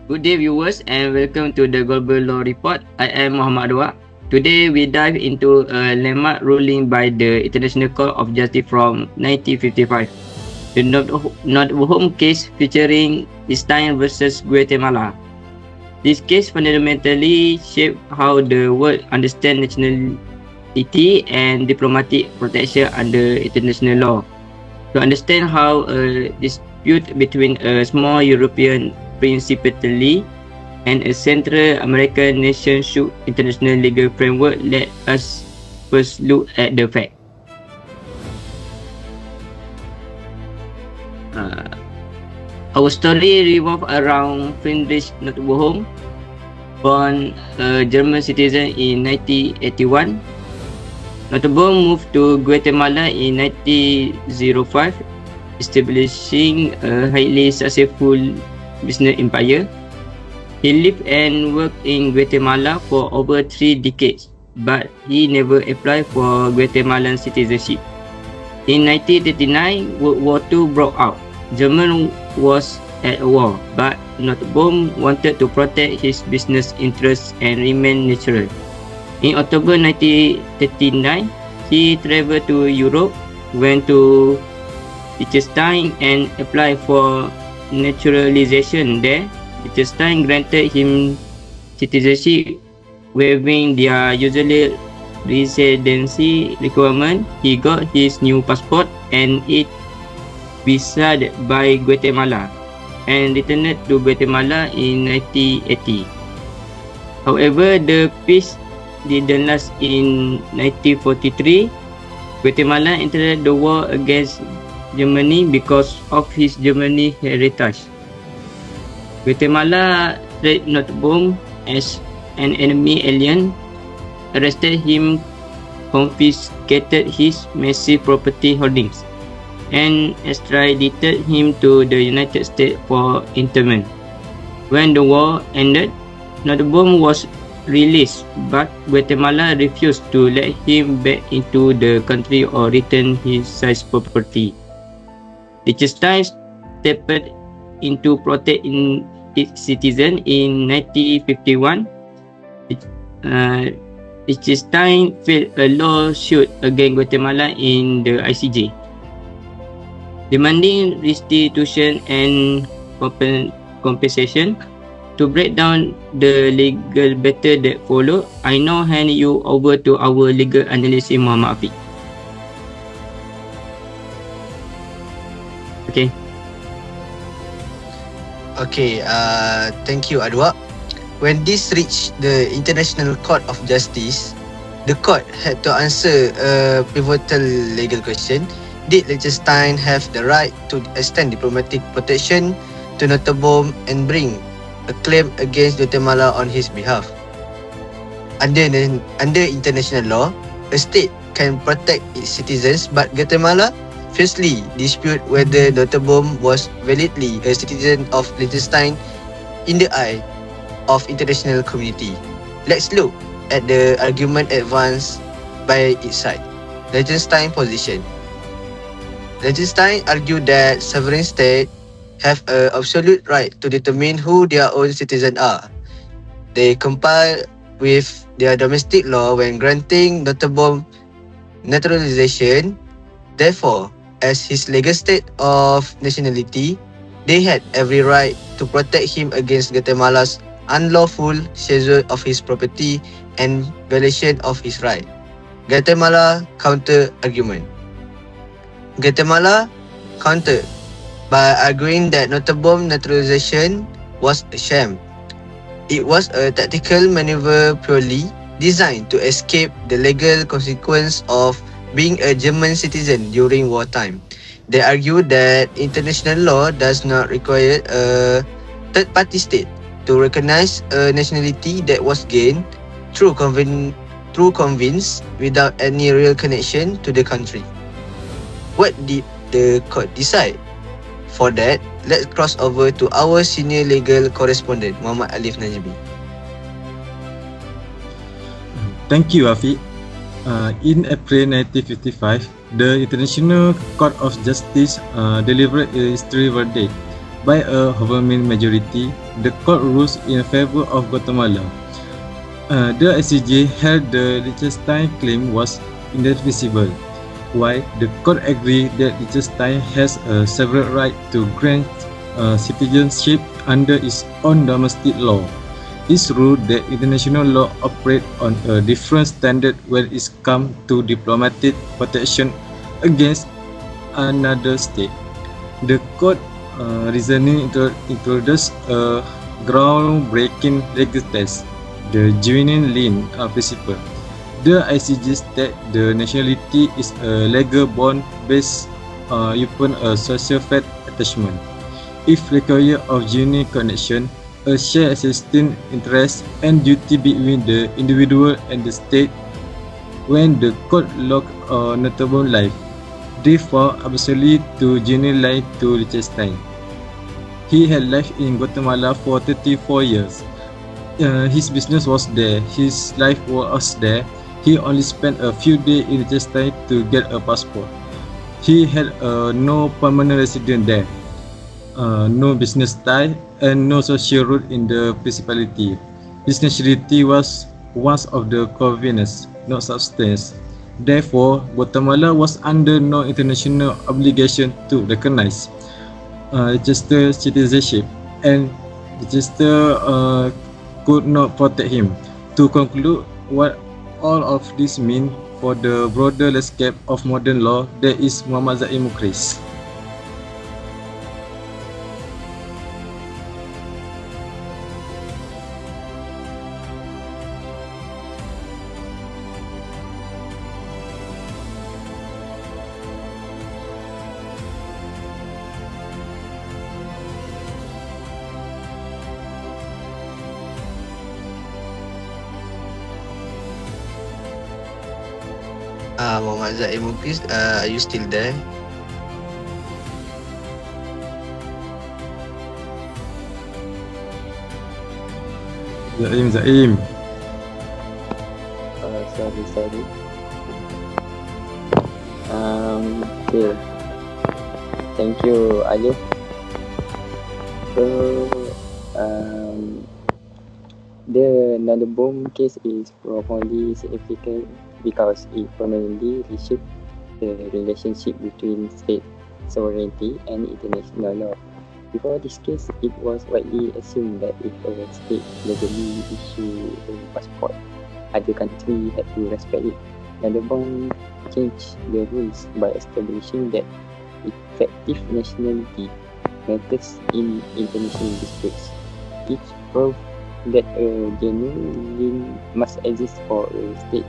Good day viewers and welcome to the Global Law Report. I am Mohamad. Today we dive into a landmark ruling by the International Court of Justice from 1955. The Nottebohm case featuring Liechtenstein versus Guatemala. This case fundamentally shaped how the world understands nationality and diplomatic protection under international law. To understand how a dispute between a small European principality and a Central American nation should international legal framework, let us first look at the fact. Our story revolves around Friedrich Nottebohm, born a German citizen in 1981. Nottebohm moved to Guatemala in 1905, establishing a highly successful business empire. He lived and worked in Guatemala for over 3 decades, but he never applied for Guatemalan citizenship. In 1939, World War II broke out. Germany was at war, but Nottebohm wanted to protect his business interests and remain neutral. In October 1939, he traveled to Europe, went to Liechtenstein and applied for naturalization there. Liechtenstein granted him citizenship, waiving their usual residency requirement. He got his new passport and it vised by Guatemala and returned to Guatemala in 1980. However, the peace didn't last. In 1943, Guatemala entered the war against Germany because of his German heritage. Guatemala treated Nottebohm as an enemy alien, arrested him, confiscated his massive property holdings, and extradited him to the United States for internment. When the war ended, Nottebohm was released, but Guatemala refused to let him back into the country or return his seized property. Liechtenstein stepped in to protect its citizens. In 1951, Liechtenstein filed a lawsuit against Guatemala in the ICJ, demanding restitution and compensation. To break down the legal battle that followed, I now hand you over to our legal analyst Muhammad Afiq. Thank you, Adhwaq. When this reached the International Court of Justice, the court had to answer a pivotal legal question. Did Liechtenstein have the right to extend diplomatic protection to Nottebohm and bring a claim against Guatemala on his behalf? Under international law, a state can protect its citizens, but Guatemala fiercely dispute whether Nottebohm was validly a citizen of Liechtenstein in the eye of international community. Let's look at the argument advanced by its side. Liechtenstein position. Liechtenstein argued that sovereign states have an absolute right to determine who their own citizens are. They comply with their domestic law when granting Nottebohm naturalization. Therefore, as his legal state of nationality, they had every right to protect him against Guatemala's unlawful seizure of his property and violation of his right. Guatemala counter argument. Guatemala countered by arguing that Nottebohm naturalization was a sham. It was a tactical maneuver purely designed to escape the legal consequence of being a German citizen during wartime. They argued that international law does not require a third-party state to recognize a nationality that was gained through convenience without any real connection to the country. What did the court decide? For that, let's cross over to our senior legal correspondent, Muhammad Alif Najmi. Thank you, Afiq. In April 1955, the International Court of Justice delivered a history verdict by a overwhelming majority, the court rules in favor of Guatemala. The ICJ held the Liechtenstein claim was indefensible, while the court agreed that Liechtenstein has a several right to grant citizenship under its own domestic law. This rule that international law operate on a different standard when it comes to diplomatic protection against another state. The court reasoning introduced a groundbreaking legal test, the genuine lien principle. The ICJ states the nationality is a legal bond based upon a social fact attachment. If required of genuine connection, a shared existing interest and duty between the individual and the state, when the court looked Nottebohm life, therefore absolutely to genuine line to Liechtenstein. He had lived in Guatemala for 34 years. His business was there, his life was there. He only spent a few days in Liechtenstein to get a passport. He had no permanent residence there, no business tie, and no social root in the principality. His nationality was one of the convenience, not substance. Therefore, Guatemala was under no international obligation to recognize Liechtenstein citizenship, and Liechtenstein could not protect him. To conclude, what all of this mean for the broader landscape of modern law, there is Muhammad Zaim Mukhriz. Mohamad Zaim Mukhriz, are you still there? Zaim. Sorry. Okay. Thank you, Alif. So, the Nottebohm case is profoundly significant because it permanently reshaped the relationship between state sovereignty and international law. Before this case, it was widely assumed that if a state legally issued a passport, other countries had to respect it. Nottebohm changed the rules by establishing that effective nationality matters in international disputes. It proved that a genuine link must exist for a state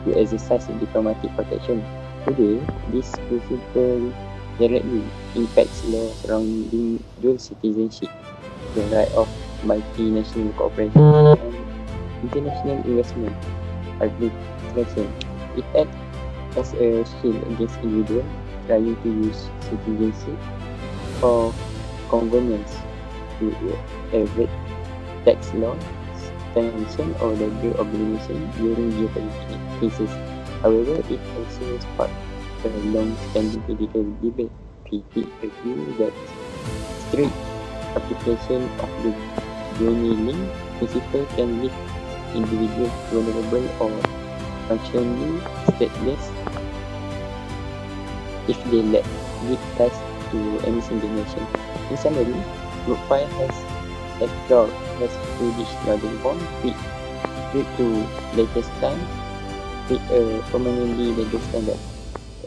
to exercise diplomatic protection. Today, this principle directly impacts law surrounding dual citizenship, the right of multinational cooperation, and international investment arbitration. It acts as a shield against individuals trying to use citizenship for convenience to evade tax law, sanction, or legal obligation during geopolitical cases. However, it also sparked a long-standing political debate. Critics argue that strict application of the genuine principle can leave individuals vulnerable or functionally stateless if they lack deep ties to any single nation. In summary, Group 5 has established Nottebohm to Liechtenstein with a permanently legal standard.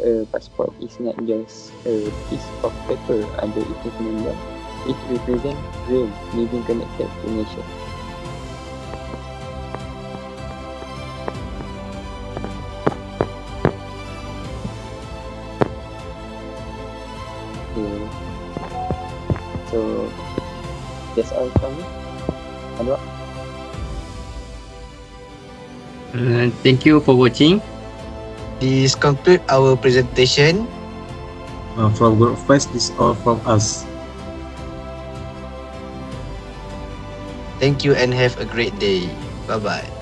A passport is not just a piece of paper under international law. It represents real living connected to nation. So that's all from me. Adhwaq. Thank you for watching. This concludes our presentation. From Group 5, this all from us. Thank you and have a great day. Bye-bye.